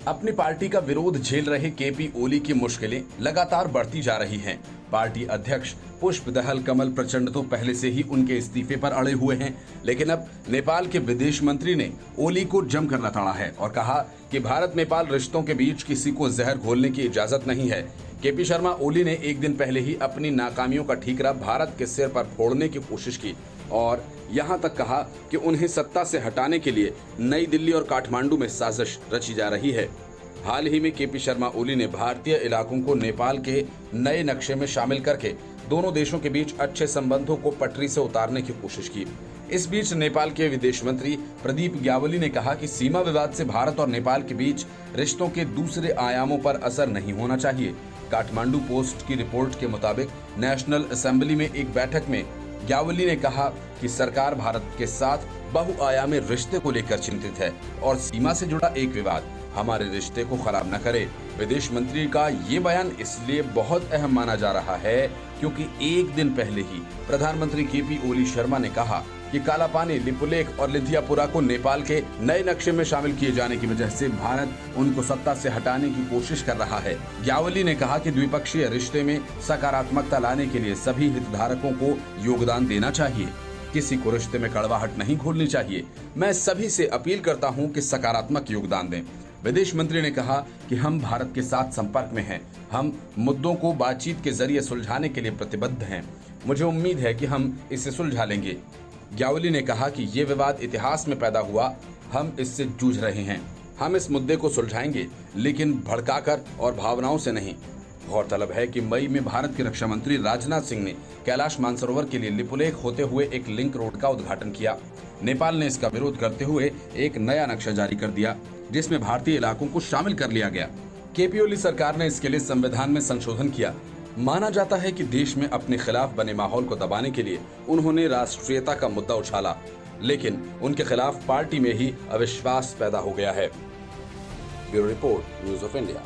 अपनी पार्टी का विरोध झेल रहे केपी ओली की मुश्किलें लगातार बढ़ती जा रही हैं। पार्टी अध्यक्ष पुष्प दहल कमल प्रचंड तो पहले से ही उनके इस्तीफे पर अड़े हुए हैं, लेकिन अब नेपाल के विदेश मंत्री ने ओली को जमकर लताड़ा है और कहा कि भारत नेपाल रिश्तों के बीच किसी को जहर घोलने की इजाजत नहीं है। केपी शर्मा ओली ने एक दिन पहले ही अपनी नाकामियों का ठीकरा भारत के सिर पर फोड़ने की कोशिश की और यहां तक कहा कि उन्हें सत्ता से हटाने के लिए नई दिल्ली और काठमांडू में साजिश रची जा रही है। हाल ही में केपी शर्मा ओली ने भारतीय इलाकों को नेपाल के नए नक्शे में शामिल करके दोनों देशों के बीच अच्छे संबंधों को पटरी से उतारने की कोशिश की। इस बीच नेपाल के विदेश मंत्री प्रदीप ग्यावली ने कहा कि सीमा विवाद से भारत और नेपाल के बीच रिश्तों के दूसरे आयामों पर असर नहीं होना चाहिए। काठमांडू पोस्ट की रिपोर्ट के मुताबिक नेशनल असेंबली में एक बैठक में ग्यावली ने कहा कि सरकार भारत के साथ बहुआयामी रिश्ते को लेकर चिंतित है और सीमा से जुड़ा एक विवाद हमारे रिश्ते को खराब न करे। विदेश मंत्री का ये बयान इसलिए बहुत अहम माना जा रहा है क्योंकि एक दिन पहले ही प्रधानमंत्री केपी ओली शर्मा ने कहा कि कालापानी, लिपुलेख और लिथियापुरा को नेपाल के नए नक्शे में शामिल किए जाने की वजह से भारत उनको सत्ता से हटाने की कोशिश कर रहा है। ग्यावली ने कहा कि द्विपक्षीय रिश्ते में सकारात्मकता लाने के लिए सभी हितधारकों को योगदान देना चाहिए। किसी को रिश्ते में कड़वाहट नहीं घोलनी चाहिए। मैं सभी से अपील करता हूं कि सकारात्मक योगदान दें। विदेश मंत्री ने कहा कि हम भारत के साथ संपर्क में हैं। हम मुद्दों को बातचीत के जरिए सुलझाने के लिए प्रतिबद्ध हैं। मुझे उम्मीद है कि हम इसे सुलझा लेंगे। ग्यावली ने कहा कि ये विवाद इतिहास में पैदा हुआ, हम इससे जूझ रहे हैं। हम इस मुद्दे को सुलझाएंगे, लेकिन भड़काकर और भावनाओं से नहीं। गौरतलब है कि मई में भारत के रक्षा मंत्री राजनाथ सिंह ने कैलाश मानसरोवर के लिए लिपुलेख होते हुए एक लिंक रोड का उद्घाटन किया। नेपाल ने इसका विरोध करते हुए एक नया नक्शा जारी कर दिया, जिसमें भारतीय इलाकों को शामिल कर लिया गया। केपी ओली सरकार ने इसके लिए संविधान में संशोधन किया। माना जाता है कि देश में अपने खिलाफ बने माहौल को दबाने के लिए उन्होंने राष्ट्रीयता का मुद्दा उछाला, लेकिन उनके खिलाफ पार्टी में ही अविश्वास पैदा हो गया है। Bureau report, news of India.